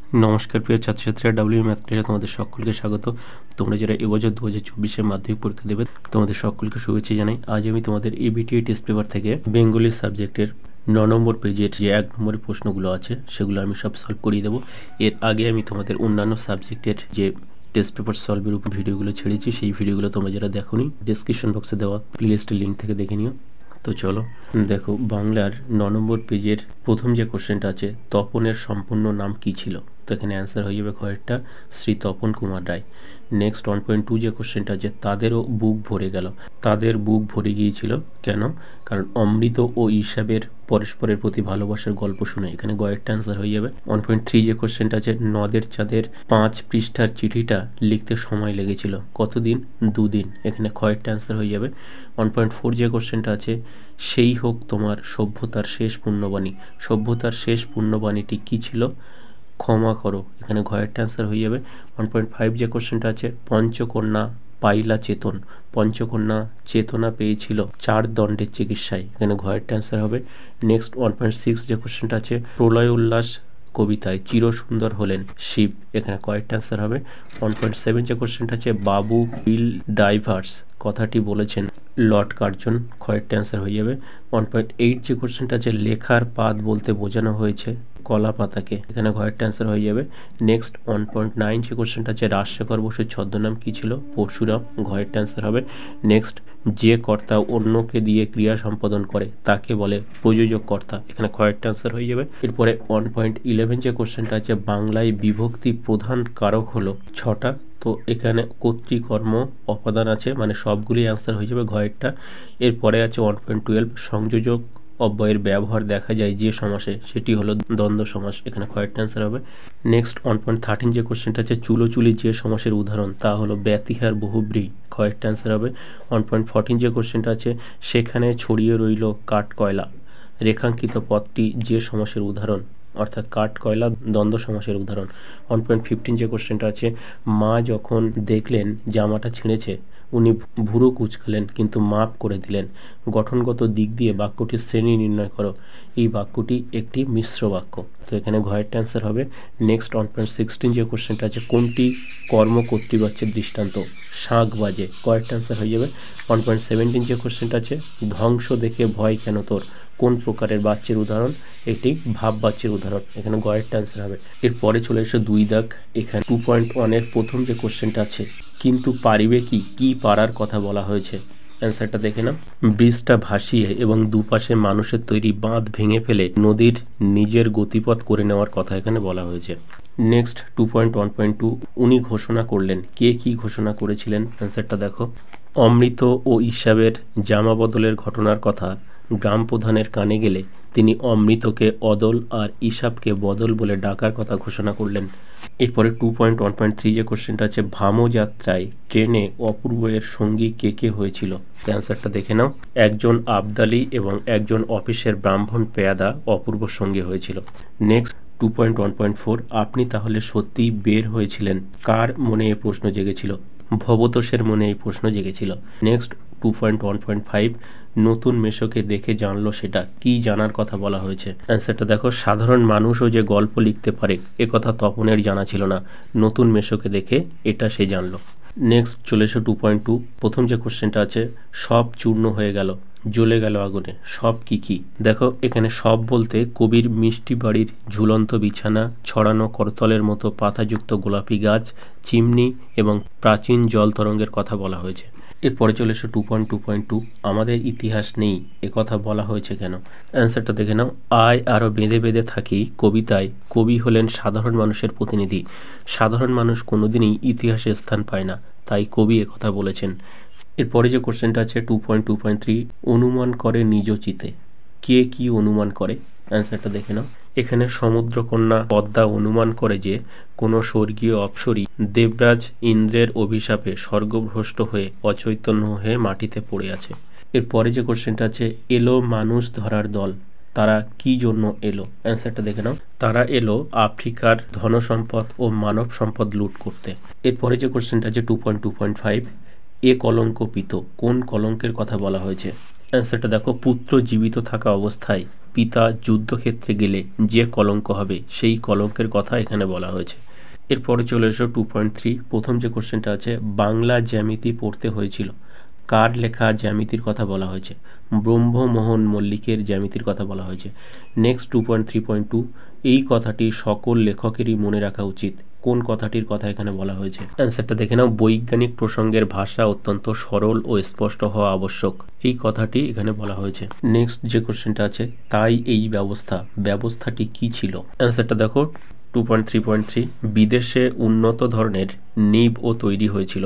নমস্কার প্রিয় ছাত্রছাত্রীরা, ডাব্লিউ ম্যাথ ক্লাসে তোমাদের সকলকে স্বাগত। তোমরা যারা এবছর 2024 মাধ্যমিক পরীক্ষা দেবে তোমাদের সকলকে শুভেচ্ছা জানাই। আজ আমি তোমাদের এবিটিএ টেস্ট পেপার থেকে বেঙ্গলি সাবজেক্টের 9 নম্বর পেজের যে 1 নম্বরের প্রশ্নগুলো আছে সেগুলো আমি সব সলভ করিয়ে দেবো। এর আগে আমি তোমাদের অন্যান্য সাবজেক্টের যে টেস্ট পেপার সলভের উপর ভিডিওগুলো ছেড়েছি, সেই ভিডিওগুলো তোমরা যারা দেখোনি ডেসক্রিপশন বক্সে দেওয়া প্লেলিস্টের লিঙ্ক থেকে দেখে নিও। তো চলো দেখো, বাংলার 9 নম্বর পেজের প্রথম যে কোশ্চেনটা আছে, তপনের সম্পূর্ণ নাম কি ছিল? তো এখানে অ্যান্সার হয়ে যাবে কয়েকটা, শ্রী তপন কুমার রায়। নেক্সট 1.2 যে কোশ্চেনটা আছে, তাদেরও বুক ভরে গেল। তাদের বুক ভরে গিয়েছিল কেন? কারণ অমৃত ও ঈশাবের পরস্পরের প্রতি ভালোবাসার গল্প শুনে। এখানে কয়েকটা অ্যান্সার হয়ে যাবে। 1.3 যে কোশ্চেনটা আছে, নদের চাঁদের 5 পৃষ্ঠার চিঠিটা লিখতে সময় লেগেছিল কতদিন? 2 দিন। এখানে কয়েকটা অ্যান্সার হয়ে যাবে। 1.4 যে কোশ্চেনটা আছে, সেই হোক তোমার সভ্যতার শেষ পুণ্যবাণী। সভ্যতার শেষ পুণ্যবাণীটি কি ছিল? ক্ষমা করো। এখানে ঘয়েরটা অ্যান্সার হয়ে যাবে। 1.5 যে কোশ্চেনটা আছে, পঞ্চকন্যা পাইলা চেতন। পঞ্চকন্যা চেতনা পেয়েছিল 4 দণ্ডের চিকিৎসায়। এখানে ঘয়েরটা অ্যান্সার হবে। নেক্সট 1.6 যে কোশ্চেনটা আছে, প্রলয় উল্লাস কবিতায় চিরসুন্দর হলেন শিব। এখানে কয়েকটা অ্যান্সার হবে। 1.7 যে কোশ্চেনটা আছে, বাবু উইল ডাইভার্স কথাটি বলেছেন লর্ড কার্জন। কয়েকটা অ্যান্সার হয়ে যাবে। 1.8 যে কোশ্চেনটা আছে, লেখার পাত বলতে বোঝানো হয়েছে কলা পাতাকে। এখানে কয়েকটা অ্যান্সার হয়ে যাবে। নেক্সট 1.9 যে কোশ্চেনটা আছে, রাজশেখর বসুর ছদ্মনাম কি ছিল? পরশুরাম। ঘয়েরটা অ্যান্সার হবে। নেক্সট, যে কর্তা অন্যকে দিয়ে ক্রিয়া সম্পাদন করে তাকে বলে প্রযোজক কর্তা। এখানে কয়েকটা অ্যান্সার হয়ে যাবে। এরপরে 1.11 যে কোশ্চেনটা আছে, বাংলায় বিভক্তি প্রধান কারক হলো 6টা। তো এখানে কর্তৃকর্ম অপাদান আছে, মানে সবগুলি অ্যান্সার হয়ে যাবে ঘয়েরটা। এরপরে আছে 1.12, সংযোজক অব্যয়ের ব্যবহার দেখা যায় যে সমাসে, সেটি হলো দ্বন্দ্ব সমাস। এখানে কয়েকটা অ্যান্সার হবে। নেক্সট 1.13 যে কোশ্চেনটা আছে, চুলোচুলি যে সমাসের উদাহরণ তা হলো ব্যতিহার বহুব্রী। কয়েকটা অ্যান্সার হবে। 1.14 যে কোশ্চেনটা আছে, সেখানে ছড়িয়ে রইল কাঠ কয়লা। রেখাঙ্কিত পথটি যে সমাসের উদাহরণ, অর্থাৎ কাঠ কয়লা দ্বন্দ্ব সমাসের উদাহরণ। 1.15 যে কোশ্চেনটা আছে, মা যখন দেখলেন জামাটা ছিঁড়েছে উনি ভুরু কুচকালেন কিন্তু মাপ করে দিলেন। গঠনগত দিক দিয়ে বাক্যটির শ্রেণী নির্ণয় করো। এই বাক্যটি একটি মিশ্র বাক্য। তো এখানে ঘয়েরটা অ্যান্সার হবে। নেক্সট 1.16 যে কোশ্চেনটা আছে, কোনটি কর্ম কর্তৃবাচ্যের দৃষ্টান্ত? শাঁখ বাজে। কয়েকটা অ্যান্সার হয়ে যাবে। 1.17 যে কোশ্চেনটা আছে, ধ্বংস দেখে ভয় কেন তোর? কোন প্রকারের বাচ্যের উদাহরণ? এটি ভাব বাচ্যের উদাহরণ। এখানে গয়েরটা অ্যান্সার হবে। এরপরে চলে এসে 2 দাগ। এখানে 2.1 এর প্রথম যে কোশ্চেনটা আছে, কিন্তু পারিবে কি? কি পারার কথা বলা হয়েছে? অ্যান্সারটা দেখে নাও। ব্রিজটা ভাসিয়ে এবং দুপাশে মানুষের তৈরি বাঁধ ভেঙে ফেলে নদীর নিজের গতিপথ করে নেওয়ার কথা এখানে বলা হয়েছে। নেক্সট 2.1.2, উনি ঘোষণা করলেন। কে কি ঘোষণা করেছিলেন? অ্যান্সারটা দেখো। অমৃত ও ঈশাবের জামা বদলের ঘটনার কথা গ্রাম প্রধানের কানে গেলে তিনি অমৃতকে অদল আর ঈশাবকে বদল বলে ডাকার কথা ঘোষণা করলেন। এরপরে 2.1.3 যে কোশ্চেনটা আছে, ভামো যাত্রায় ট্রেনে অপূর্ব এর সঙ্গী কে কে হয়েছিল? অ্যান্সারটা দেখে নাও। একজন আবদালি এবং একজন অফিসের ব্রাহ্মণ পেয়াদা অপূর্ব সঙ্গী হয়েছিল। নেক্সট 2.1.4, আপনি তাহলে সত্যিই বের হয়েছিলেন। কার মনে এই প্রশ্ন জেগেছিল? ভবতোষের মনে এই প্রশ্ন জেগেছিল। নেক্সট 2.1.5, নতুন মেশোকে দেখে জানলো সেটা কি? জানার কথা বলা হয়েছে। অ্যান্সারটা দেখো। সাধারণ মানুষও যে গল্প লিখতে পারে এ কথা তপনের জানা ছিল না, নতুন মেশোকে দেখে এটা সে জানলো। নেক্সট চলে এসো 2.2, প্রথম যে কোশ্চেনটা আছে, সব চূর্ণ হয়ে গেল, জ্বলে গেল আগুনে। সব কি কি? দেখো এখানে সব বলতে কবির মিষ্টি বাড়ির ঝুলন্ত বিছানা, ছড়ানো করতলের মতো পাতাযুক্ত গোলাপি গাছ, চিমনি এবং প্রাচীন জল তরঙ্গের কথা বলা হয়েছে। এরপরে চলে এসো 2.2.2, আমাদের ইতিহাস নেই এ কথা বলা হয়েছে কেন? অ্যান্সারটা দেখে নাও। আয় আরও বেঁধে বেঁধে থাকি কবিতায় কবি হলেন সাধারণ মানুষের প্রতিনিধি। সাধারণ মানুষ কোনোদিনই ইতিহাসে স্থান পায় না, তাই কবি একথা বলেছেন। এরপরে যে কোশ্চেনটা আছে 2.2.3, অনুমান করে নিজ চিতে। কে কি অনুমান করে? অ্যান্সারটা দেখে নাও। এখানে সমুদ্রকন্যা পদ্মা অনুমান করে যে কোনো স্বর্গীয় অপ্সরী দেবরাজ ইন্দ্রের অভিশাপে স্বর্গভ্রষ্ট হয়ে অচৈতন্য হয়ে মাটিতে পড়ে আছে। এরপরে যে কোশ্চেনটা আছে, এলো মানুষ ধরার দল, তারা কি জন্য এলো? অ্যান্সারটা দেখে নাও। তারা এলো আফ্রিকার ধনসম্পদ ও মানব সম্পদ লুট করতে। এরপরে যে কোশ্চেনটা আছে 2.2.5, এ কলঙ্ক পিত। কোন কলঙ্কের কথা বলা হয়েছে? অ্যান্সারটা দেখো, পুত্র জীবিত থাকা অবস্থায় পিতা যুদ্ধক্ষেত্রে গেলে যে কলঙ্ক হবে সেই কলঙ্কের কথা এখানে বলা হয়েছে। এরপরে চলে এসো 2.3। প্রথম যে কোশ্চেনটা আছে, বাংলা জ্যামিতি পড়তে হয়েছিল, কার লেখা জ্যামিতির কথা বলা হয়েছে? ব্রহ্মমোহন মল্লিকের জ্যামিতির কথা বলা হয়েছে। নেক্সট 2.3.2, এই কথাটি সকল লেখকেরই মনে রাখা উচিত, কোন কথাটির কথা এখানে বলা হয়েছে? অ্যান্সারটা দেখে নাও, বৈজ্ঞানিক প্রসঙ্গের ভাষা অত্যন্ত সরল ও স্পষ্ট হওয়া আবশ্যক, এই কথাটি এখানে বলা হয়েছে। নেক্সট যে কোশ্চেনটা আছে, তাই এই ব্যবস্থাটি কি ছিল? অ্যান্সারটা দেখো 2.3.3, বিদেশে উন্নত ধরনের নিব ও তৈরি হয়েছিল,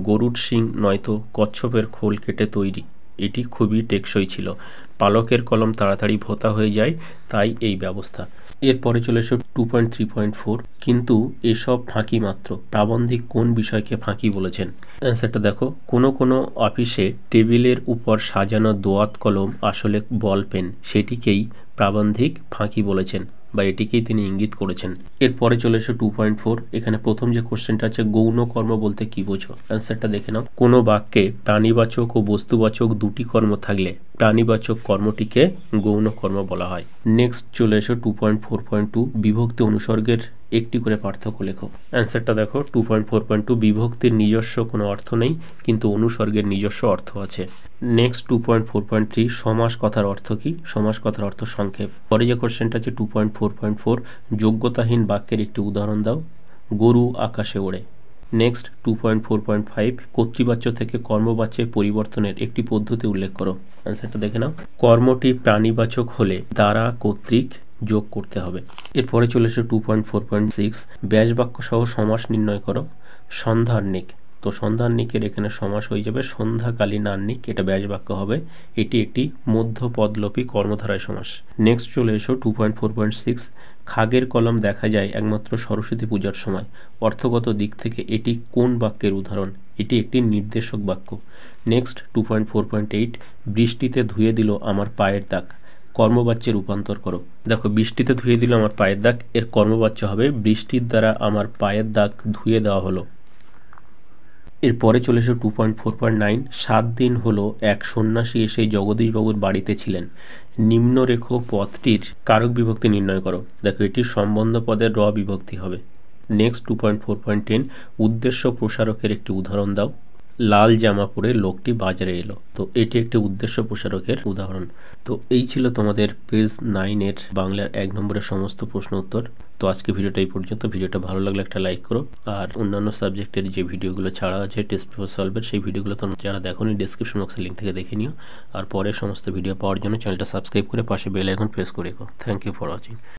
গরুড শিং নয়তো কচ্ছপের খোল কেটে তৈরি, এটি খুবই টেকসই ছিল, পালকের কলম তাড়াতাড়ি ভোঁতা হয়ে যায়, তাই এই ব্যবস্থা। এরপরে চলে এসো 2.3.4, কিন্তু এসব ফাঁকি মাত্র, প্রাবন্ধিক কোন বিষয়কে ফাঁকি বলেছেন? অ্যান্সারটা দেখো, কোনো অফিসে টেবিলের উপর সাজানো দোয়াত কলম আসলে বল পেন, সেটিকেই প্রাবন্ধিক ফাঁকি বলেছেন বা এটিকেই তিনি ইঙ্গিত করেছেন। এরপরে চলে এসো 2.4, এখানে প্রথম যে কোশ্চেনটা আছে, গৌণ কর্ম বলতে কি বোঝো? অ্যান্সারটা দেখে নাও, কোনো বাক্যে প্রাণীবাচক ও বস্তুবাচক দুটি কর্ম থাকলে প্রাণীবাচক কর্মটিকে গৌণ কর্ম বলা হয়। নেক্সট চলে এসো 2.4.2, বিভক্তি অনুসর্গের একটি করে পার্থক্য লেখো। অ্যান্সারটা দেখো 2.4.2, বিভক্তির নিজস্ব কোনো অর্থ নেই, কিন্তু অনুসর্গের নিজস্ব অর্থ আছে। নেক্সট 2.4.3, সমাস কথার অর্থ কি? সমাস কথার অর্থ সংক্ষেপ। পরে যে কোশ্চেনটা আছে 2.4.4, যোগ্যতাহীন বাক্যের একটি উদাহরণ দাও। গরু আকাশে ওড়ে। নেক্সট 2.4.5, কর্তৃবাচ্য থেকে কর্মবাচ্যে পরিবর্তনের একটি পদ্ধতি উল্লেখ করো। অ্যান্সারটা দেখে নাও, কর্মটি প্রাণীবাচক হলে দ্বারা কর্তৃক যোগ করতে হবে। এরপরে চলে এসে 2.4.6, ব্যাস বাক্য সহ সমাস নির্ণয় করো। সন্ধ্যার্নিক, তো সন্ধ্যার্নিকের এখানে সমাস হয়ে যাবে সন্ধ্যাকালীন আহ্নিক, এটা ব্যাস বাক্য হবে, এটি একটি মধ্যপদলোপী কর্মধারয় সমাস। নেক্সট চলে এসো 2.4.6, খাগের কলম দেখা যায় একমাত্র সরস্বতী পূজার সময়, অর্থগত দিক থেকে এটি কোন বাক্যের উদাহরণ? এটি একটি নির্দেশক বাক্য। নেক্সট 2.4.8, বৃষ্টিতে ধুয়ে দিল আমার পায়ের দাগ, কর্মবাচ্যে রূপান্তর করো। দেখো, বৃষ্টিতে ধুয়ে দিল আমার পায়ের দাগ, এর কর্মবাচ্য হবে বৃষ্টির দ্বারা আমার পায়ের দাগ ধুয়ে দেওয়া হলো। এরপরে চলে এসো 2.4.9, 7 দিন হলো এক সন্ন্যাসী এসে জগদীশবাবুর বাড়িতে ছিলেন, নিম্নরেখ পদটির কারক বিভক্তি নির্ণয় করো। দেখো, এটি সম্বন্ধ পদের র বিভক্তি হবে। নেক্সট 2.4.10, উদ্দেশ্য প্রসারকের একটি উদাহরণ দাও। লাল জামা পরে লোকটি বাজারে এলো, তো এটি একটি উদ্দেশ্য প্রসারকের উদাহরণ। তো এই ছিল তোমাদের পেজ 9-এর বাংলার 1 নম্বরের সমস্ত প্রশ্ন উত্তর। তো আজকে ভিডিওটা এই পর্যন্ত। ভিডিওটা ভালো লাগলে একটা লাইক করো, আর অন্যান্য সাবজেক্টের যে ভিডিওগুলো ছাড়া আছে টেস্ট পেপার সলভের, সেই ভিডিওগুলো তোমরা যারা দেখোনি ডেসক্রিপশন বক্সের লিঙ্ক থেকে দেখে নিও। আর পরের সমস্ত ভিডিও পাওয়ার জন্য চ্যানেলটা সাবস্ক্রাইব করে পাশে বেল আইকন প্রেস করে রেখো। Thank you for watching.